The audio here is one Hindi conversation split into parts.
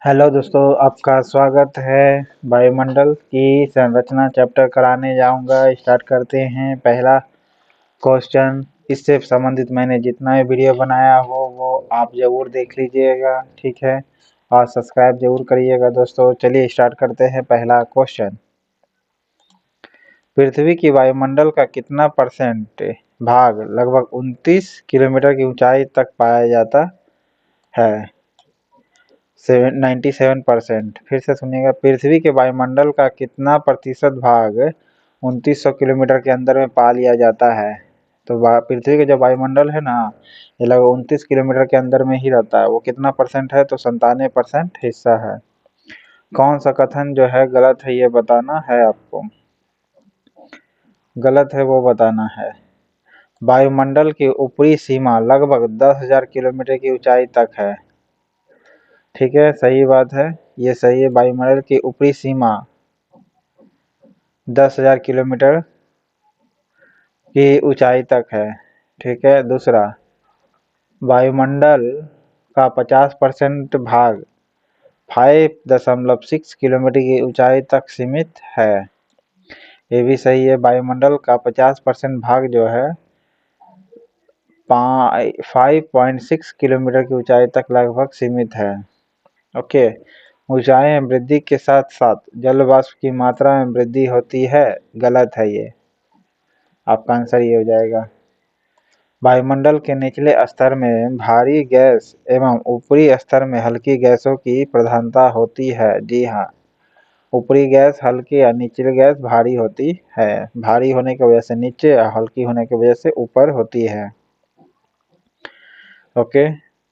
हेलो दोस्तों, आपका स्वागत है। वायुमंडल की संरचना चैप्टर कराने जाऊंगा। स्टार्ट करते हैं। पहला क्वेश्चन, इससे संबंधित मैंने जितना भी वीडियो बनाया हो वो आप ज़रूर देख लीजिएगा, ठीक है, और सब्सक्राइब जरूर करिएगा दोस्तों। चलिए स्टार्ट करते हैं। पहला क्वेश्चन, पृथ्वी की वायुमंडल का कितना परसेंट भाग लगभग 29 किलोमीटर की ऊंचाई तक पाया जाता है? 97%। फिर से सुनिएगा, पृथ्वी के वायुमंडल का कितना प्रतिशत भाग 2900 किलोमीटर के अंदर में पा लिया जाता है? तो पृथ्वी का जो वायुमंडल है ना, ये लगभग 29 किलोमीटर के अंदर में ही रहता है। वो कितना परसेंट है? तो 97% हिस्सा है। कौन सा कथन जो है गलत है, ये बताना है आपको। गलत है वो बताना है। वायुमंडल की ऊपरी सीमा लगभग 10,000 किलोमीटर की ऊंचाई तक है। ठीक है, सही बात है, ये सही है। वायुमंडल की ऊपरी सीमा 10,000 किलोमीटर की ऊंचाई तक है। ठीक है। दूसरा, वायुमंडल का 50% भाग 5.6 किलोमीटर की ऊंचाई तक सीमित है। ये भी सही है। वायुमंडल का 50% भाग जो है 5.6 किलोमीटर की ऊंचाई तक लगभग सीमित है। ओके। ऊंचाई में वृद्धि के साथ साथ जल वाष्प की मात्रा में वृद्धि होती है। गलत है ये, आपका आंसर ये हो जाएगा। वायुमंडल के निचले स्तर में भारी गैस एवं ऊपरी स्तर में हल्की गैसों की प्रधानता होती है। जी हाँ, ऊपरी गैस हल्की और निचली गैस भारी होती है। भारी होने की वजह से नीचे और हल्की होने की वजह से ऊपर होती है। ओके,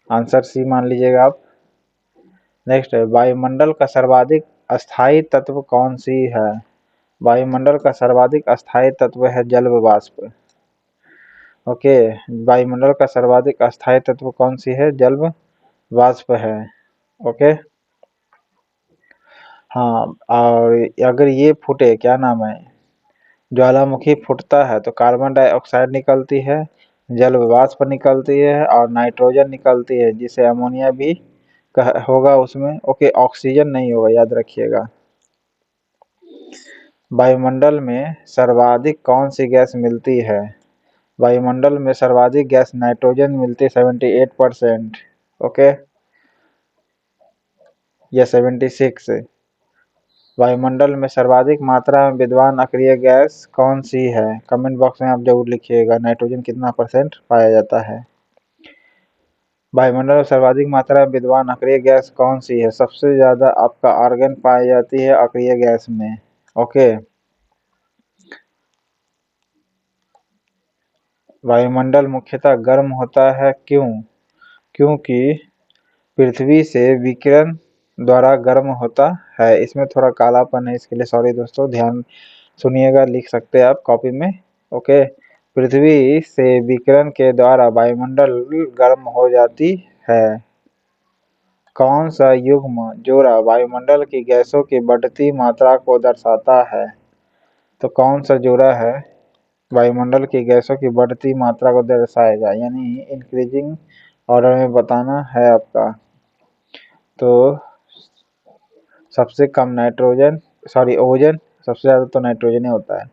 आंसर सी मान लीजिएगा आप। नेक्स्ट है, वायुमंडल का सर्वाधिक अस्थायी तत्व कौन सी है? वायुमंडल का सर्वाधिक अस्थायी तत्व है जल वाष्प। ओके, वायुमंडल का सर्वाधिक अस्थायी तत्व कौन सी है? जल वाष्प है। ओके। हाँ, और अगर ये फूटे, क्या नाम है, ज्वालामुखी फूटता है तो कार्बन डाइऑक्साइड निकलती है, जल वाष्प निकलती है और नाइट्रोजन निकलती है, जिसे अमोनिया भी होगा उसमें। ओके, ऑक्सीजन नहीं होगा, याद रखिएगा। वायुमंडल में सर्वाधिक कौन सी गैस मिलती है? वायुमंडल में सर्वाधिक गैस नाइट्रोजन मिलती है, 78%। ओके, या 76। वायुमंडल में सर्वाधिक मात्रा में विद्यमान अक्रिय गैस कौन सी है? कमेंट बॉक्स में आप जरूर लिखिएगा। नाइट्रोजन कितना परसेंट पाया जाता है? वायुमंडल में सर्वाधिक मात्रा में विद्यमान अक्रिय गैस कौन सी है? सबसे ज्यादा आपका आर्गन पाई जाती है अक्रिय गैस में। ओके। वायुमंडल मुख्यतः गर्म होता है, क्यों? क्योंकि पृथ्वी से विकिरण द्वारा गर्म होता है। इसमें थोड़ा कालापन है, इसके लिए सॉरी दोस्तों, ध्यान सुनिएगा, लिख सकते हैं आप कॉपी में। ओके, पृथ्वी से विकिरण के द्वारा वायुमंडल गर्म हो जाती है। कौन सा युग्म जोड़ा वायुमंडल की गैसों की बढ़ती मात्रा को दर्शाता है? तो कौन सा जोड़ा है वायुमंडल की गैसों की बढ़ती मात्रा को दर्शाएगा, यानी इंक्रीजिंग ऑर्डर में बताना है आपका। तो सबसे कम नाइट्रोजन, सॉरी ओजन, सबसे ज़्यादा तो नाइट्रोजन ही होता है,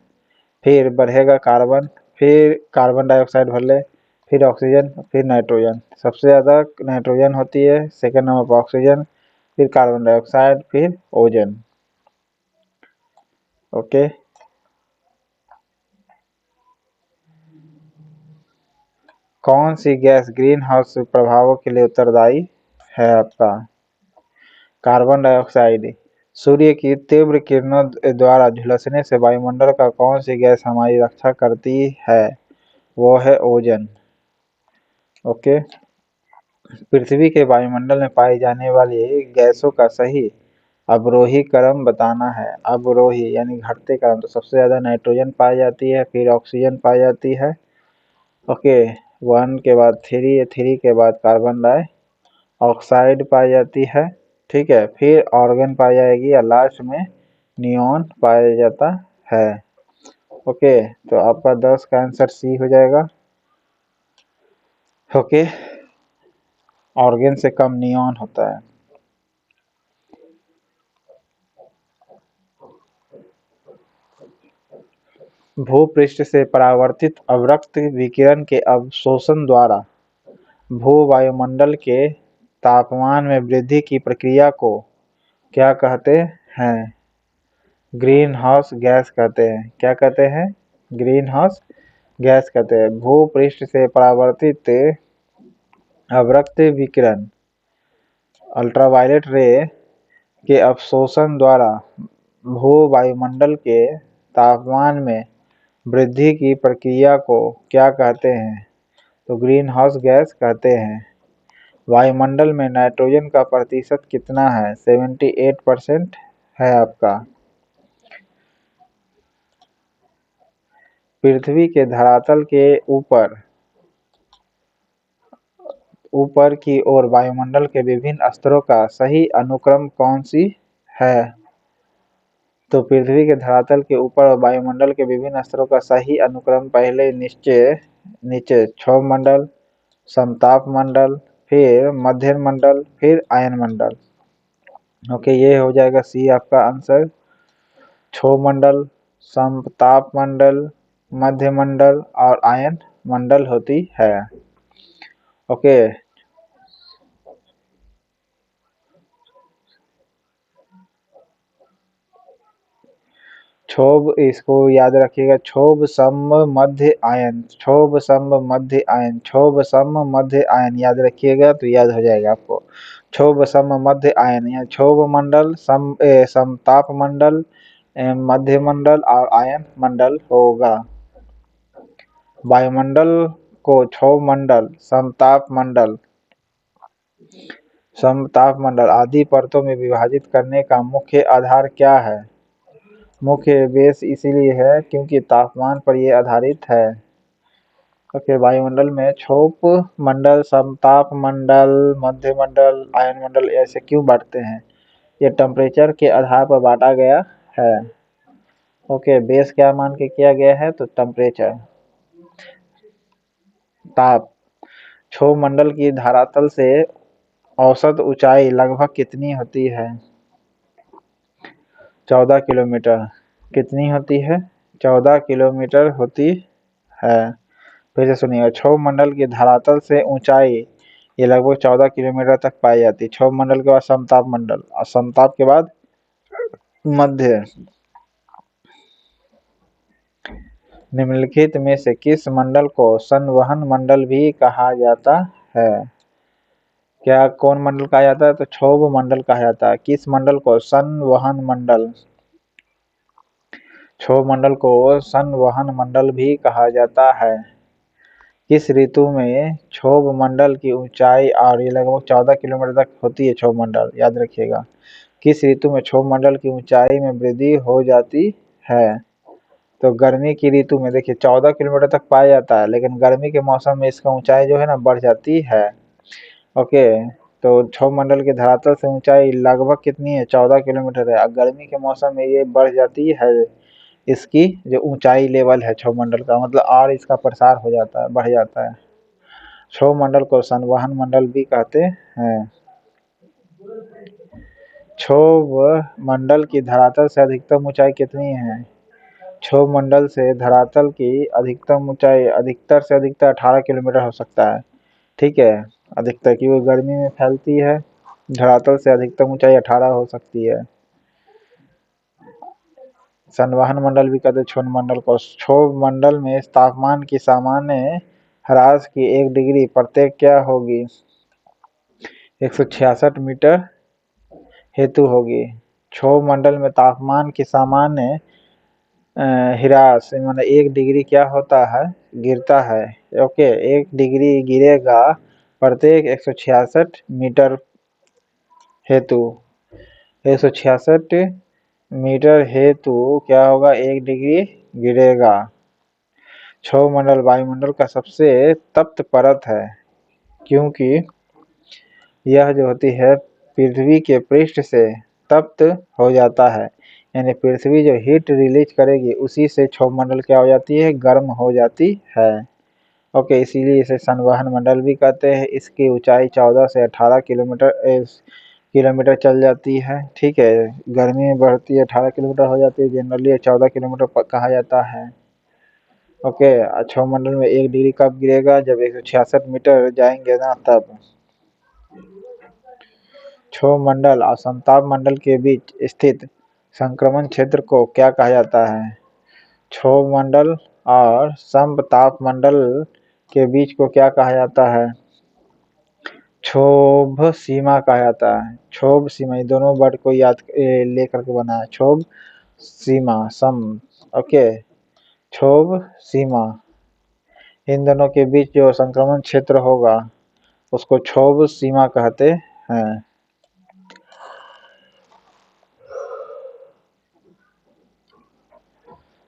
फिर बढ़ेगा कार्बन, फिर कार्बन डाइऑक्साइड भर ले, फिर ऑक्सीजन, फिर नाइट्रोजन। सबसे ज़्यादा नाइट्रोजन होती है, सेकंड नंबर पर ऑक्सीजन, फिर कार्बन डाइऑक्साइड, फिर ओजन। ओके। कौन सी गैस ग्रीन हाउस प्रभावों के लिए उत्तरदायी है आपका? Carbon dioxide. सूर्य की तीव्र किरणों द्वारा झुलसने से वायुमंडल का कौन सी गैस हमारी रक्षा करती है? वो है ओजोन। ओके। पृथ्वी के वायुमंडल में पाई जाने वाली गैसों का सही अवरोही क्रम बताना है। अवरोही यानी घटते क्रम, तो सबसे ज्यादा नाइट्रोजन पाई जाती है, फिर ऑक्सीजन पाई जाती है। ओके, 1 के बाद 3, 3 के बाद कार्बन डाइऑक्साइड पाई जाती है। ठीक है, फिर ऑर्गन पाई जाएगी और लास्ट में नियॉन पाया जाता है। ओके, तो आपका 10 का आंसर सी हो जाएगा। ओके, ऑर्गन से कम नियॉन होता है। भूपृष्ठ से परावर्तित अवरक्त विकिरण के अवशोषण द्वारा भू वायुमंडल के तापमान में वृद्धि की प्रक्रिया को क्या कहते हैं? ग्रीन हाउस गैस कहते हैं। क्या कहते हैं? ग्रीन हाउस गैस कहते हैं। भूपृष्ठ से परावर्तित अवरक्त विकिरण अल्ट्रावायलेट रे के अवशोषण द्वारा भू वायुमंडल के तापमान में वृद्धि की प्रक्रिया को क्या कहते हैं? तो ग्रीन हाउस गैस कहते हैं। वायुमंडल में नाइट्रोजन का प्रतिशत कितना है? 78% है आपका। पृथ्वी के धरातल के ऊपर की ओर वायुमंडल के विभिन्न स्तरों का सही अनुक्रम कौन सी है? तो पृथ्वी के धरातल के ऊपर वायुमंडल के विभिन्न स्तरों का सही अनुक्रम पहले नीचे क्षोभ मंडल, समताप मंडल, फिर मध्यम मंडल, फिर आयन मंडल। ओके, ये हो जाएगा सी आपका आंसर। क्षोभ मंडल, समताप मंडल, मध्य मंडल और आयन मंडल होती है। ओके, क्षोभ, इसको याद रखिएगा, क्षोभ सम मध्य आयन, क्षोभ सम मध्य आयन, क्षोभ सम मध्य आयन याद रखिएगा तो याद हो जाएगा आपको। क्षोभ सम मध्य आयन या क्षोभ मंडल, समताप मंडल, मध्य मंडल और आयन मंडल होगा। वायुमंडल को क्षोभ मंडल, समताप मंडल आदि परतों में विभाजित करने का मुख्य आधार क्या है? मुख्य बेस इसीलिए है क्योंकि तापमान पर ये आधारित है। ओके, वायुमंडल में क्षोभ मंडल, समताप मंडल, मध्य मंडल, आयन मंडल ऐसे क्यों बांटते हैं? ये टेम्परेचर के आधार पर बांटा गया है। ओके, बेस क्या मान के किया गया है? तो टेम्परेचर, ताप। क्षोभ मंडल की धरातल से औसत ऊंचाई लगभग कितनी होती है? 14 किलोमीटर। कितनी होती है? 14 किलोमीटर होती है। फिर से सुनिए, क्षोभ मंडल की धरातल से ऊंचाई ये लगभग 14 किलोमीटर तक पाई जाती है। क्षोभ मंडल के बाद समताप मंडल और समताप के बाद मध्य। निम्नलिखित में से किस मंडल को संवहन मंडल भी कहा जाता है? क्या कौन मंडल कहा जाता है? तो क्षोभ मंडल कहा जाता है। किस मंडल को? संवहन मंडल। क्षोभ मंडल को संवहन मंडल भी कहा जाता है। किस ऋतु में क्षोभ मंडल की ऊंचाई और ये लगभग 14 किलोमीटर तक होती है? क्षोभ मंडल याद रखिएगा। किस ऋतु में क्षोभ मंडल की ऊंचाई में वृद्धि हो जाती है? तो गर्मी की ऋतु में। देखिए 14 किलोमीटर तक पाया जाता है, लेकिन गर्मी के मौसम में इसका ऊंचाई जो है ना बढ़ जाती है। ओके, तो क्षोभ मंडल के धरातल से ऊंचाई लगभग कितनी है? 14 किलोमीटर है। गर्मी के मौसम में ये बढ़ जाती है, इसकी जो ऊंचाई लेवल है क्षोभ मंडल का, मतलब और इसका प्रसार हो जाता है, बढ़ जाता है। क्षोभ मंडल को संवहन मंडल भी कहते हैं। क्षोभ मंडल की धरातल से अधिकतम ऊंचाई कितनी है? क्षोभ मंडल से धरातल की अधिकतम ऊंचाई अधिकतर से अधिकतर 18 किलोमीटर हो सकता है। ठीक है, अधिकतर, क्योंकि गर्मी में फैलती है। धरातल से अधिकतम ऊंचाई 18 हो सकती है। संवहन मंडल भी कहते हैं क्षोभ मंडल को। क्षोभ मंडल में तापमान की सामान्य ह्रास की 1 डिग्री प्रत्येक क्या होगी? 166 मीटर हेतु होगी। क्षोभ मंडल में तापमान की सामान्य ह्रास मतलब 1 डिग्री क्या होता है? गिरता है। ओके, 1 डिग्री गिरेगा प्रत्येक 166 मीटर हेतु। 166 मीटर हेतु क्या होगा? 1 डिग्री गिरेगा। क्षोभ मंडल वायुमंडल का सबसे तप्त परत है, क्योंकि यह जो होती है पृथ्वी के पृष्ठ से तप्त हो जाता है। यानी पृथ्वी जो हीट रिलीज करेगी उसी से क्षोभ मंडल क्या हो जाती है? गर्म हो जाती है। ओके, इसीलिए इसे संवहन मंडल भी कहते हैं। इसकी ऊंचाई 14 से 18 किलोमीटर चल जाती है। ठीक है, गर्मी में बढ़ती है 18 किलोमीटर हो जाती है, जनरली 14 किलोमीटर कहा जाता है। ओके, क्षोभ मंडल में 1 डिग्री कब गिरेगा? जब 166 मीटर जाएंगे ना तब। क्षोभ मंडल और समताप मंडल के बीच स्थित संक्रमण क्षेत्र को क्या कहा जाता है? क्षोभ मंडल और समताप मंडल के बीच को क्या कहा जाता है? क्षोभ सीमा कहा जाता है। क्षोभ सीमा, ये दोनों वर्ड को याद लेकर के बना है। क्षोभ सीमा, सम, ओके, क्षोभ सीमा, इन दोनों के बीच जो संक्रमण क्षेत्र होगा उसको क्षोभ सीमा कहते हैं।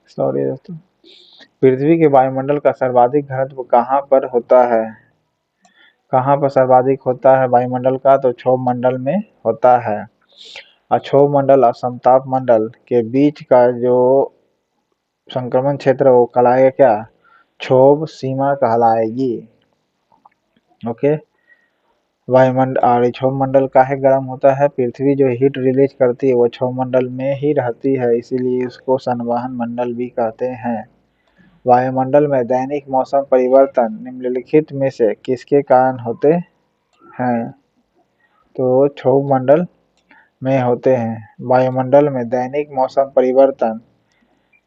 सॉरी दोस्तों। पृथ्वी के वायुमंडल का सर्वाधिक घनत्व कहाँ पर होता है? कहाँ पर सर्वाधिक होता है वायुमंडल का? तो क्षोभ मंडल में होता है। क्षोभ मंडल और समताप मंडल के बीच का जो संक्रमण क्षेत्र वो कहलाएगा क्या? क्षोभ सीमा कहलाएगी। ओके, वायुमंडल और क्षोभ मंडल काहे गर्म होता है? पृथ्वी जो हीट रिलीज करती है वो क्षोभ मंडल में ही रहती है, इसीलिए इसको संवहन मंडल भी कहते हैं। वायुमंडल में दैनिक मौसम परिवर्तन निम्नलिखित में से किसके कारण होते हैं? तो क्षोभ मंडल में होते हैं। वायुमंडल में दैनिक मौसम परिवर्तन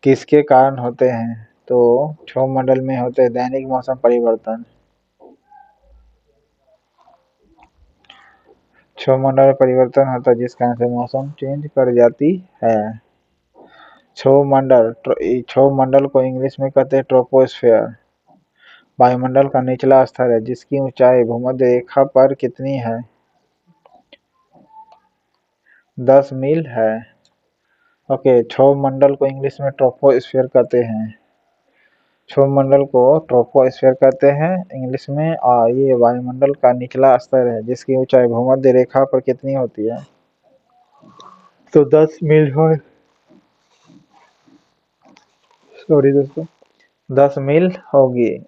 किसके कारण होते हैं? तो क्षोभ मंडल में होते हैं दैनिक मौसम परिवर्तन। क्षोभ मंडल में परिवर्तन होता है जिस कारण से मौसम चेंज कर जाती है। क्षोभ मंडल को इंग्लिश में कहते हैं ट्रोपोस्फेयर। वायुमंडल का निचला स्तर है जिसकी ऊंचाई भूमध्य रेखा पर कितनी है? 10 मील है। ओके, क्षोभ मंडल को इंग्लिश में ट्रोपोस्फेयर कहते हैं। क्षोभ मंडल को ट्रोपोस्फेयर कहते हैं इंग्लिश में, और ये वायुमंडल का निचला स्तर है जिसकी ऊंचाई भूमध्य रेखा पर कितनी होती है? तो 10 मील हो, सॉरी दोस्तों, 10 मील होगी।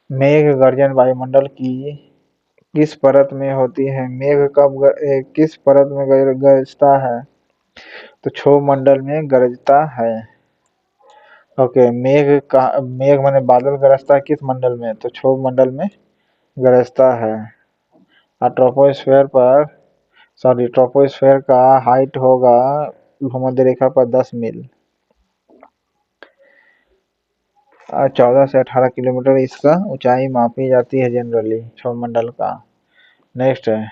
मेघ गर्जन वायुमंडल की किस परत में होती है? मेघ किस परत में गरजता है? तो क्षोभ मंडल में गरजता है। ओके, मेघ माने बादल गरजता है किस मंडल में? तो क्षोभ मंडल में गरजता है। और ट्रोपोस्फेयर का हाइट होगा भूमध्य रेखा पर 10 मील। 14 से 18 किलोमीटर इसका ऊंचाई मापी जाती है जनरली क्षोभ मंडल का। नेक्स्ट है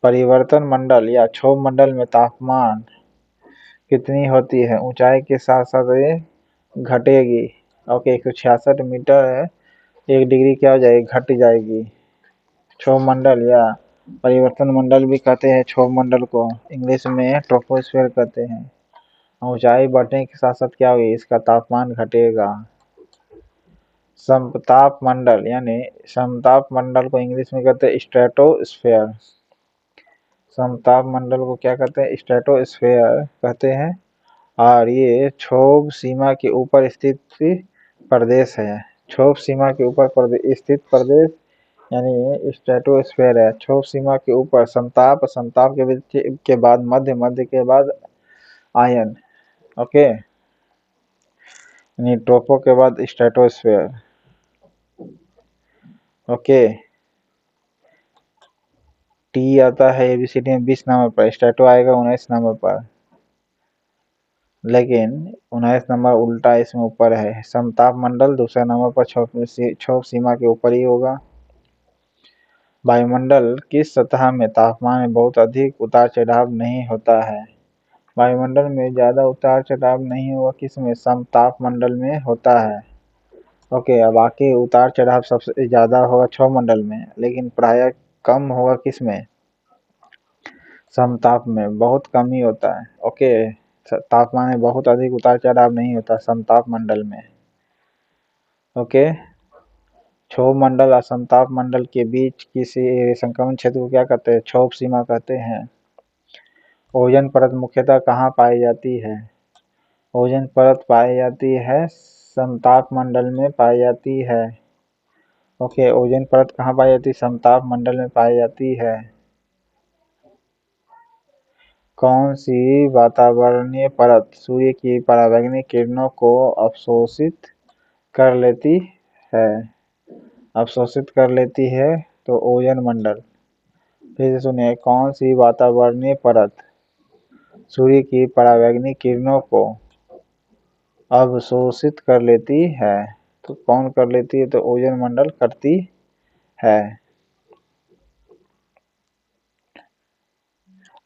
परिवर्तन मंडल या क्षोभ मंडल में तापमान कितनी होती है? ऊंचाई के साथ साथ ये घटेगी। ओके, 166 मीटर है, 1 डिग्री क्या हो जाएगी? घट जाएगी। क्षोभ मंडल या परिवर्तन मंडल भी कहते हैं क्षोभ मंडल को, इंग्लिश में ट्रोपोस्फेयर कहते हैं। ऊंचाई बढ़ने के साथ साथ क्या होगी? इसका तापमान घटेगा। समताप मंडल यानी समताप मंडल को इंग्लिश में कहते हैं स्ट्रेटोस्फेयर। समताप मंडल को क्या कहते हैं? स्ट्रेटोस्फेयर कहते हैं। और ये क्षोभ सीमा के ऊपर स्थित प्रदेश है। क्षोभ सीमा के ऊपर स्थित प्रदेश यानी स्ट्रेटोस्फेयर है। क्षोभ सीमा के ऊपर समताप, समताप के बाद मध्य, मध्य के बाद आयन। ओके, यानी ट्रोपो के बाद स्ट्रेटोस्फेयर। ओके, टी आता है एबीसीडी में 20 नंबर पर, स्ट्रेटो आएगा 19 नंबर पर, लेकिन 19 नंबर उल्टा इसमें ऊपर है। समताप मंडल दूसरे नंबर पर क्षोभ सीमा के ऊपर ही होगा। वायुमंडल किस सतह में तापमान में बहुत अधिक उतार चढ़ाव नहीं होता है? वायुमंडल में ज्यादा उतार चढ़ाव नहीं होगा किसमें? समताप मंडल में होता है। ओके, अब बाकी उतार चढ़ाव सबसे ज्यादा होगा क्षोभ मंडल में, लेकिन प्राय कम होगा किसमें? समताप में बहुत कम ही होता है। ओके, तापमान में बहुत अधिक उतार चढ़ाव नहीं होता समताप मंडल में। ओके, क्षोभ मंडल और समताप मंडल के बीच किसी संक्रमण क्षेत्र को क्या कहते हैं? क्षोभ सीमा कहते हैं। ओजोन परत मुख्यतः कहाँ पाई जाती है? ओजोन परत पाई जाती है समताप मंडल में पाई जाती है। ओके, ओजोन परत कहाँ पाई जाती है? समताप मंडल में पाई जाती है। कौन सी वातावरणीय परत सूर्य की परावैंगनिक किरणों को अवशोषित कर लेती है? अवशोषित कर लेती है तो ओजोन मंडल। फिर से सुनिए, कौन सी वातावरणीय परत सूर्य की परावैंगनिक किरणों को अवशोषित कर लेती है? तो कौन कर लेती है? तो ओजोन मंडल करती है।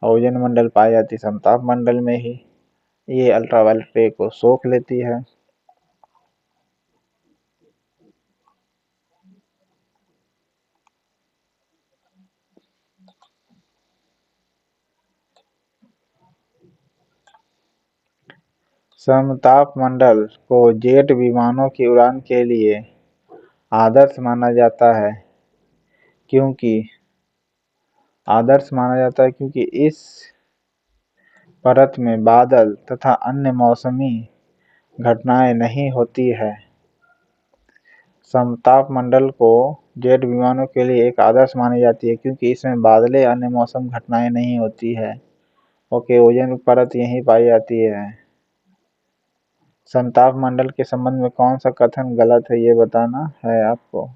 ओजोन मंडल पाई जाती समताप मंडल में ही। ये अल्ट्रावायलेट रे को सोख लेती है। समताप मंडल को जेट विमानों की उड़ान के लिए आदर्श माना जाता है क्योंकि इस परत में बादल तथा अन्य मौसमी घटनाएं नहीं होती है। समताप मंडल को जेट विमानों के लिए एक आदर्श मानी जाती है क्योंकि इसमें बादलें अन्य मौसम घटनाएं नहीं होती है। ओके, ओजोन परत यहीं पाई जाती है। समताप मंडल के संबंध में कौन सा कथन गलत है ये बताना है आपको।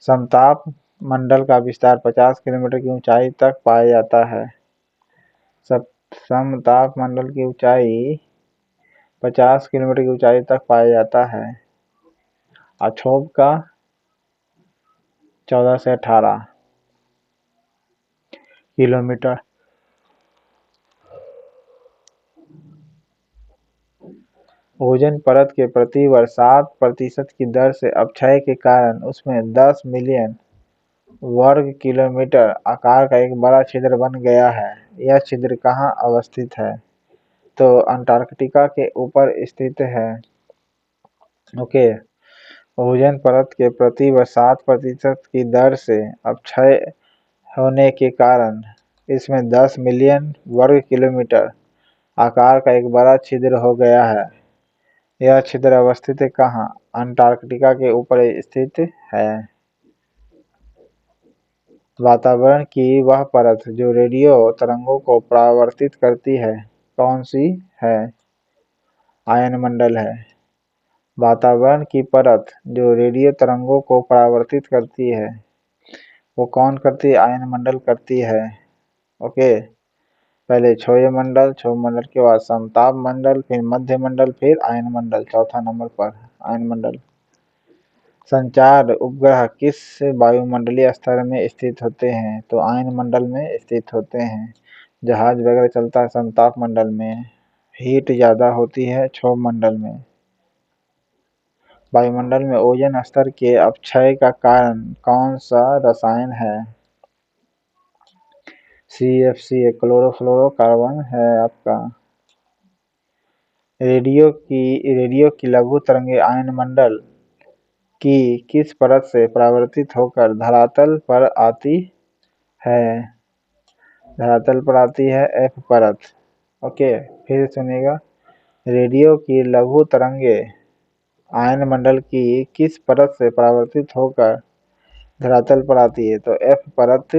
समताप मंडल का विस्तार 50 किलोमीटर की ऊंचाई तक पाया जाता है। समताप मंडल की ऊंचाई 50 किलोमीटर की ऊंचाई तक पाया जाता है। अक्षोभ का 14 से 18 किलोमीटर। ओजोन परत के प्रति वर्ष 7% की दर से अपक्षय के कारण उसमें 10 मिलियन वर्ग किलोमीटर आकार का एक बड़ा छिद्र बन गया है। यह छिद्र कहाँ अवस्थित है? तो अंटार्कटिका के ऊपर स्थित है। ओके, ओजोन परत के प्रति वर्ष 7% की दर से अपक्षय होने के कारण इसमें 10 मिलियन वर्ग किलोमीटर आकार का एक बड़ा छिद्र हो गया है। यह छिद्र अवस्थित है कहाँ? अंटार्कटिका के ऊपर स्थित है। वातावरण की वह परत जो रेडियो तरंगों को परावर्तित करती है कौन सी है? आयनमंडल है। वातावरण की परत जो रेडियो तरंगों को परावर्तित करती है वो कौन करती है? आयनमंडल करती है। ओके, पहले क्षोभ मंडल के बाद समताप मंडल, फिर मध्य मंडल, फिर आयनमंडल चौथा नंबर पर आयनमंडल। संचार उपग्रह किस वायुमंडलीय स्तर में स्थित होते हैं? तो आयनमंडल में स्थित होते हैं। जहाज वगैरह चलता है समताप मंडल में। हीट ज़्यादा होती है क्षोभ मंडल में। वायुमंडल में ओजोन स्तर के अपक्षय का कारण कौन सा रसायन है? CFC क्लोरोफ्लोरोकार्बन है आपका। रेडियो की लघु तरंगें आयनमंडल की किस परत से परावर्तित होकर धरातल पर आती है? धरातल पर आती है F परत। ओके, फिर सुनिएगा, रेडियो की लघु तरंगें आयनमंडल की किस परत से परावर्तित होकर धरातल पर आती है? तो F परत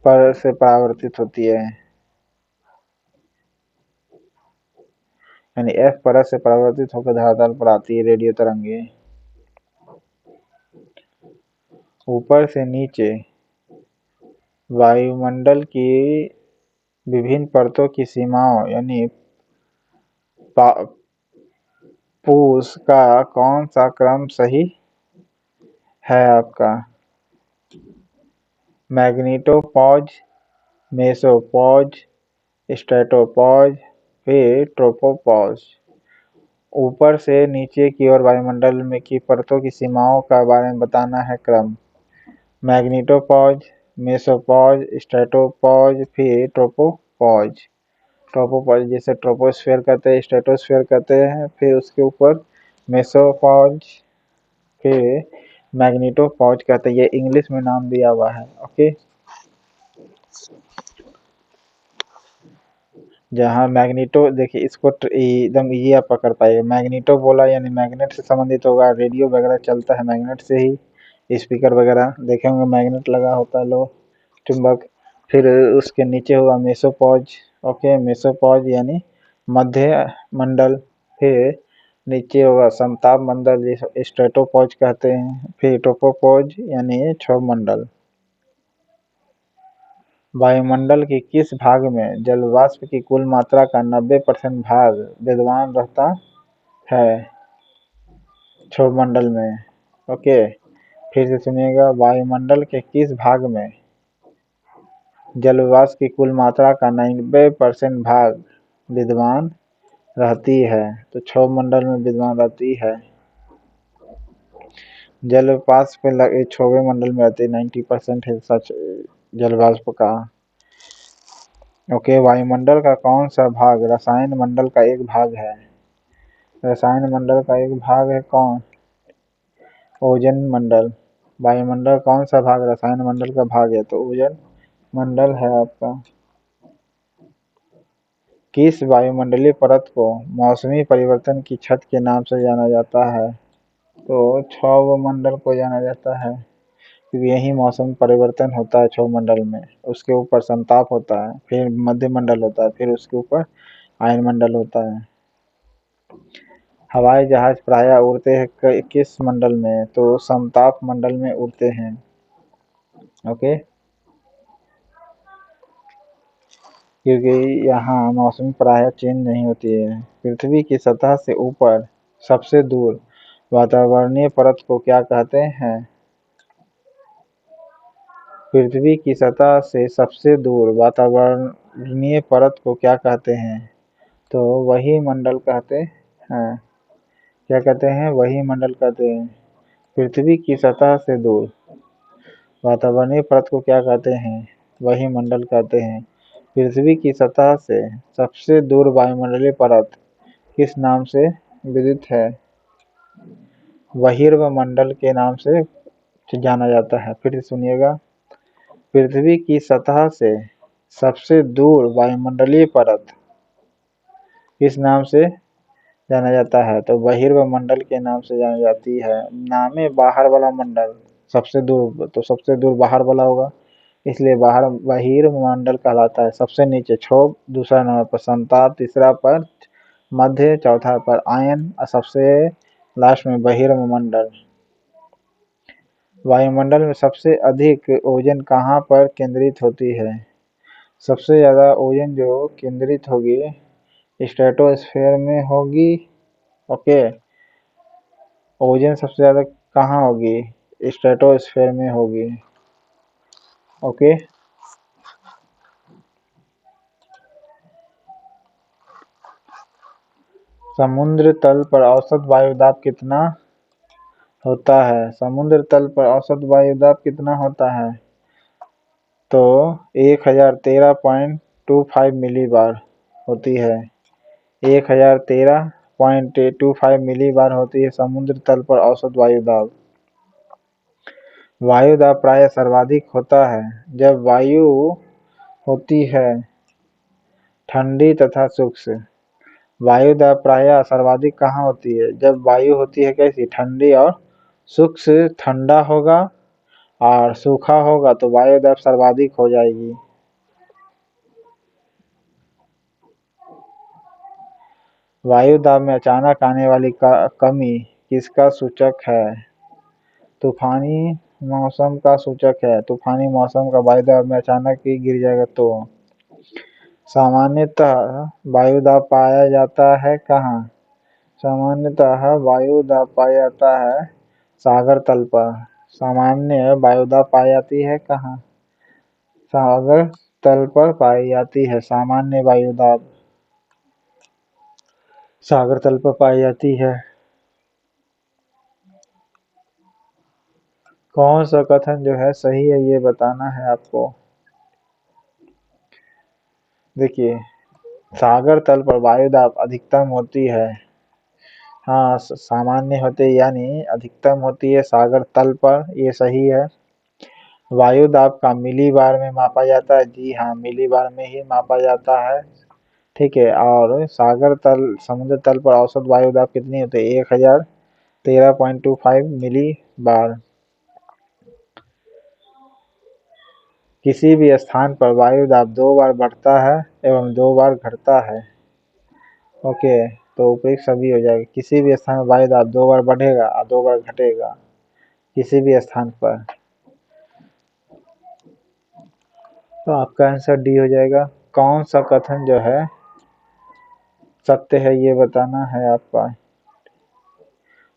पर से परावर्तित होती है, यानी F परत से परावर्तित होकर धरातल पर आती है रेडियो तरंगें। ऊपर से नीचे वायुमंडल की विभिन्न परतों की सीमाओं यानी पूस का कौन सा क्रम सही है आपका? मैग्नेटोपॉज, मेसोपॉज, स्ट्रेटोपॉज, फिर ट्रोपोपॉज। ऊपर से नीचे की ओर वायुमंडल में की परतों की सीमाओं का बारे में बताना है क्रम। मैग्नेटोपॉज, मेसोपॉज, स्ट्रेटोपॉज, फिर ट्रोपोपॉज। ट्रोपोपॉज जैसे ट्रोपोस्फेयर कहते हैं, स्ट्रेटोस्फेयर कहते हैं, फिर उसके ऊपर मेसोपॉज, फिर मैग्नेटोपॉज कहते हैं। ये इंग्लिश में नाम दिया हुआ है। ओके, जहाँ मैग्नेटो देखिए इसको एकदम ये आप पकड़ पाइएगा। मैग्नेटो बोला यानी मैग्नेट से संबंधित होगा। रेडियो वगैरह चलता है मैग्नेट से ही। स्पीकर वगैरह देखे होंगे मैग्नेट लगा होता है, लो चुंबक। फिर उसके नीचे हुआ मेसोपॉज। ओके, मेसोपॉज यानी मध्य मंडल। फिर नीचे होगा समताप मंडल, जिसे स्ट्रेटोपॉज कहते हैं। फिर ट्रोपोपॉज यानी क्षोभ मंडल। वायुमंडल के किस भाग में जल वाष्प की कुल मात्रा का 90% भाग विद्यमान रहता है? क्षोभ मंडल में। ओके, फिर से सुनिएगा, वायुमंडल के किस भाग में जल वाष्प की कुल मात्रा का 90% भाग विद्यमान रहती है? तो क्षोभ मंडल में विद्यमान रहती है। जल वाष्प क्षोभ मंडल में रहती है, 90% हिस्सा जल वाष्प का। ओके, वायुमंडल का कौन सा भाग रसायन मंडल का एक भाग है? रसायन मंडल का एक भाग है कौन? ओजोन मंडल। वायुमंडल कौन सा भाग रसायन मंडल का भाग है? तो ओजोन मंडल है आपका। किस वायुमंडलीय परत को मौसमी परिवर्तन की छत के नाम से जाना जाता है? तो क्षोभ मंडल को जाना जाता है, क्योंकि यही मौसम परिवर्तन होता है क्षोभ मंडल में। उसके ऊपर समताप होता है, फिर मध्य मंडल होता है, फिर उसके ऊपर आयन मंडल होता है। हवाई जहाज प्रायः उड़ते हैं किस मंडल में? तो समताप मंडल में उड़ते हैं। ओके, क्योंकि यहाँ मौसम प्रायः चेंज नहीं होती है। पृथ्वी की सतह से ऊपर सबसे दूर वातावरणीय परत को क्या कहते हैं? पृथ्वी की सतह से सबसे दूर वातावरणीय परत को क्या कहते हैं? तो वही मंडल कहते हैं। क्या कहते हैं? वही मंडल कहते हैं। पृथ्वी की सतह से दूर वातावरणीय परत को क्या कहते हैं? वही मंडल कहते हैं। पृथ्वी की सतह से सबसे दूर वायुमंडलीय परत किस नाम से विदित है? बहिर्व मंडल के नाम से जाना जाता है। फिर सुनिएगा, पृथ्वी की सतह से सबसे दूर वायुमंडलीय परत किस नाम से जाना जाता है? तो बहिर्व मंडल के नाम से जानी जाती है। नामे बाहर वाला मंडल सबसे दूर, तो सबसे दूर बाहर वाला होगा, इसलिए बाहर बहिर्व मंडल कहलाता है। सबसे नीचे क्षोभ, दूसरा नंबर पर समताप, तीसरा पर मध्य, चौथा पर आयन और सबसे लास्ट में बहिर्व मंडल। वायुमंडल में सबसे अधिक ओजोन कहाँ पर केंद्रित होती है? सबसे ज़्यादा ओजोन जो केंद्रित होगी स्ट्रेटोस्फेयर में होगी। ओके, ओजोन सबसे ज़्यादा कहाँ होगी? स्ट्रेटोस्फेयर में होगी। ओके, समुद्र तल पर औसत वायुदाब कितना होता है? समुद्र तल पर औसत वायुदाब कितना होता है? तो 1013.25 मिलीबार होती है। 1013.25 मिलीबार होती है समुद्र तल पर औसत वायुदाब। वायुदाब प्रायः सर्वाधिक होता है जब वायु होती है ठंडी तथा शुष्क। वायुदाब प्रायः सर्वाधिक कहाँ होती है? जब वायु होती है कैसी? ठंडी और शुष्क। ठंडा होगा और सूखा होगा तो वायुदाब सर्वाधिक हो जाएगी। वायुदाब में अचानक आने वाली कमी किसका सूचक है? तूफानी मौसम का सूचक है। तूफानी मौसम का वायुदाब में अचानक ही गिर जाएगा तो। सामान्यतः वायुदाब पाया जाता है कहाँ? सामान्यतः वायुदाब पाया जाता है सागर तल पर। सामान्य वायुदाब पाई जाती है कहाँ? सागर तल पर पाई जाती है। सामान्य वायुदाब सागर तल पर पाई जाती है। कौन सा कथन जो है सही है ये बताना है आपको। देखिए, सागर तल पर वायुदाब अधिकतम होती है। हाँ, सामान्य होते यानी अधिकतम होती है सागर तल पर, ये सही है। वायुदाब का मिलीबार में मापा जाता है। जी हाँ, मिलीबार में ही मापा जाता है। ठीक है, और सागर तल समुद्र तल पर औसत वायुदाब कितनी होती है? 1013.25 मिली बार। किसी भी स्थान पर वायु दाब 2 बार बढ़ता है एवं 2 बार घटता है। ओके, तो उपयुक्त सभी हो जाएगा। किसी भी स्थान पर वायु दाब 2 बार बढ़ेगा और 2 बार घटेगा, किसी भी स्थान पर। तो आपका आंसर डी हो जाएगा। कौन सा कथन जो है सत्य है ये बताना है आपका।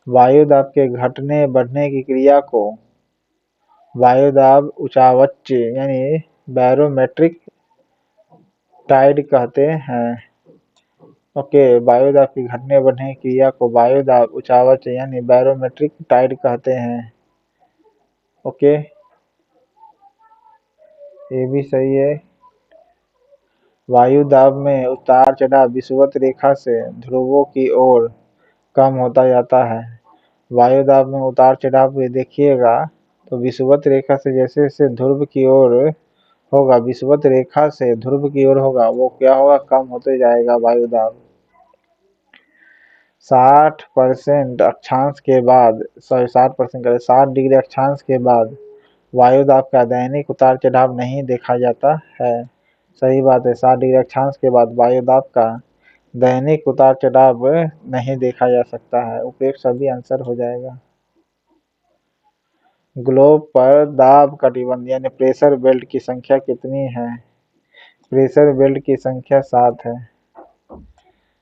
वायु दाब के घटने बढ़ने की क्रिया को वायु दाब उचावच यानी बैरोमेट्रिक टाइड कहते हैं। ओके, वायु दाब की घटने बढ़ने की क्रिया को वायु दाब उचावच यानी बैरोमेट्रिक टाइड कहते हैं। ओके, ये भी सही है। वायु दाब में उतार चढ़ाव विषुवत रेखा से ध्रुवों की ओर कम होता जाता है। वायु दाब में उतार चढ़ाव देखिएगा तो विषुवत रेखा से जैसे जैसे ध्रुव की ओर होगा, विषुवत रेखा से ध्रुव की ओर होगा, वो क्या होगा, कम होते जाएगा वायु दाब। 60% अक्षांश के बाद 60 डिग्री अक्षांश के बाद वायु दाब का दैनिक उतार चढ़ाव नहीं देखा जाता है। सही बात है, 60 डिग्री अक्षांश के बाद वायु दाब का दैनिक उतार चढ़ाव नहीं देखा जा सकता है। उपयुक्त सभी आंसर हो जाएगा। ग्लोब पर दाब कटिबंध यानी प्रेशर बेल्ट की संख्या कितनी है? प्रेशर बेल्ट की संख्या 7 है।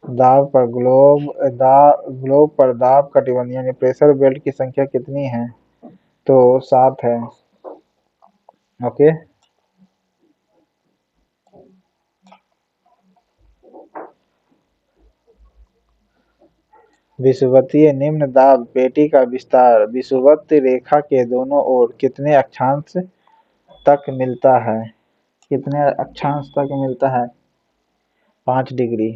ग्लोब पर दाब कटिबंध यानी प्रेशर बेल्ट की संख्या कितनी है? तो 7 है। ओके, विषुवतीय निम्न दाब पेटी का विस्तार विषुवत रेखा के दोनों ओर कितने अक्षांश तक मिलता है? कितने अक्षांश तक मिलता है? 5 डिग्री।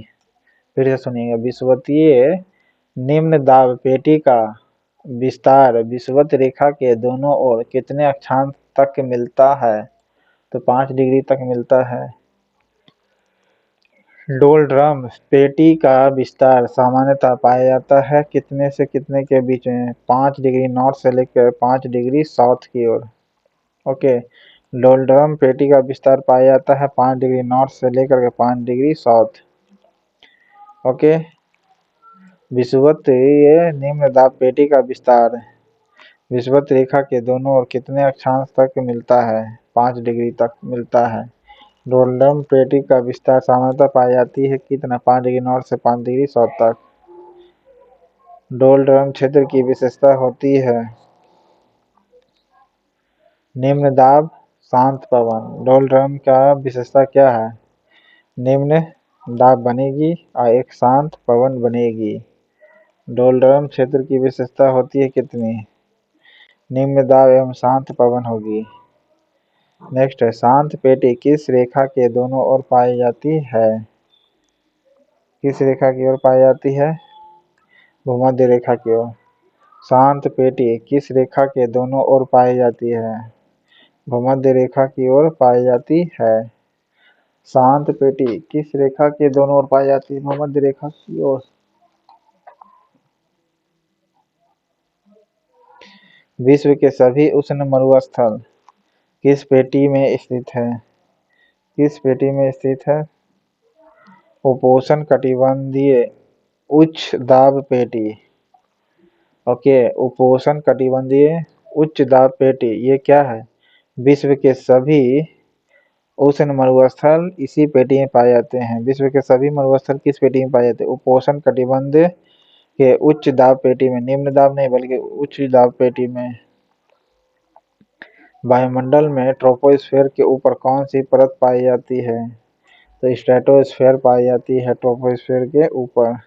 फिर से सुनिएगा, विषुवतीय निम्न दाब पेटी का विस्तार विषुवत रेखा के दोनों ओर कितने अक्षांश तक मिलता है? तो 5 डिग्री तक मिलता है। डोलड्रम पेटी का विस्तार सामान्यतः पाया जाता है कितने से कितने के बीच में? 5 डिग्री नॉर्थ से लेकर 5 डिग्री साउथ की ओर। ओके, डोलड्रम पेटी का विस्तार पाया जाता है 5 डिग्री नॉर्थ से लेकर के 5 डिग्री साउथ। ओके, विषुवत निम्न दाब पेटी का विस्तार विषुवत रेखा के दोनों ओर कितने अक्षांश तक मिलता है? 5 डिग्री तक मिलता है। डोलड्रम पेटी का विस्तार सामान्यतः पाई जाती है कितना? 5 डिग्री नॉर्थ से 5 डिग्री साउथ तक। डोलड्रम क्षेत्र की विशेषता होती है निम्न दाब शांत पवन। डोलड्रम का विशेषता क्या है? निम्न दाब बनेगी और एक शांत पवन बनेगी। डोलड्रम क्षेत्र की विशेषता होती है कितनी? निम्न दाब एवं शांत पवन होगी। नेक्स्ट है, शांत पेटी किस रेखा के दोनों ओर पाई जाती है? किस रेखा की ओर पाई जाती है? भूमध्य रेखा की ओर। शांत पेटी किस रेखा के दोनों ओर पाई जाती है? भूमध्य रेखा की ओर पाई जाती है। शांत पेटी किस रेखा के दोनों ओर पाई जाती है? भूमध्य रेखा की ओर। विश्व के सभी उष्ण मरुस्थल किस पेटी में स्थित है? किस पेटी में स्थित है? उपोष्ण कटिबंधीय उच्च दाब पेटी। ओके, उपोष्ण कटिबंधीय उच्च दाब पेटी ये क्या है? विश्व के सभी उष्ण मरुस्थल इसी पेटी में पाए जाते हैं। विश्व के सभी मरुस्थल किस पेटी में पाए जाते हैं? उपोष्ण कटिबंध के उच्च दाब पेटी में। निम्न दाब नहीं बल्कि उच्च दाब पेटी में। वायुमंडल में ट्रोपोस्फेयर के ऊपर कौन सी परत पाई जाती है? तो स्ट्रेटोस्फेयर पाई जाती है ट्रोपोस्फेयर के ऊपर।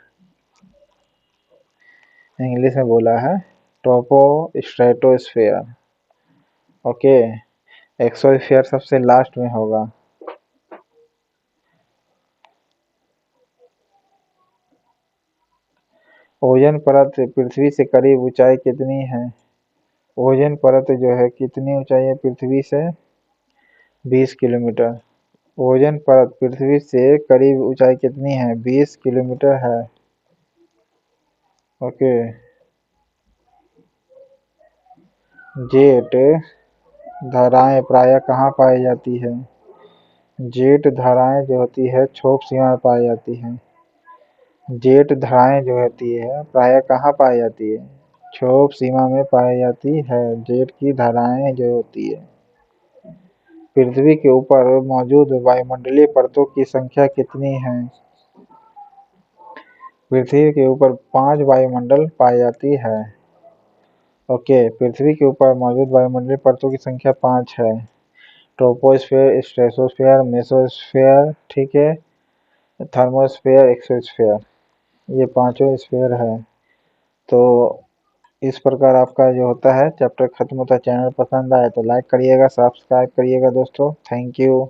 इंग्लिश में बोला है ट्रोपोस्ट्रेटोस्फेयर। ओके, एक्सोस्फेयर सबसे लास्ट में होगा। ओजोन परत पृथ्वी से करीब ऊंचाई कितनी है? ओजोन परत जो है कितनी ऊंचाई है पृथ्वी से? 20 किलोमीटर। ओजोन परत पृथ्वी से करीब ऊंचाई कितनी है? 20 किलोमीटर है। ओके, जेट धाराएं प्रायः कहाँ पाई जाती है? जेट धाराएं जो होती है क्षोभ सीमा में पाई जाती हैं। जेट धाराएं जो होती है प्रायः कहाँ पाई जाती है? क्षोभ सीमा में पाई जाती है जेट की धाराएं जो होती है। पृथ्वी के ऊपर मौजूद वायुमंडलीय परतों की संख्या कितनी है? पृथ्वी के ऊपर 5 वायुमंडल पाई जाती है। ओके, पृथ्वी के ऊपर मौजूद वायुमंडलीय परतों की संख्या 5 है। ट्रोपोस्फेयर, स्ट्रेटोस्फेयर, मेसोस्फेयर, ठीक है, थर्मोस्फेयर, एक्सोस्फेयर, ये पांचों स्फेयर है। तो इस प्रकार आपका जो होता है चैप्टर खत्म होता है। चैनल पसंद आए तो लाइक करिएगा, सब्सक्राइब करिएगा दोस्तों। Thank you.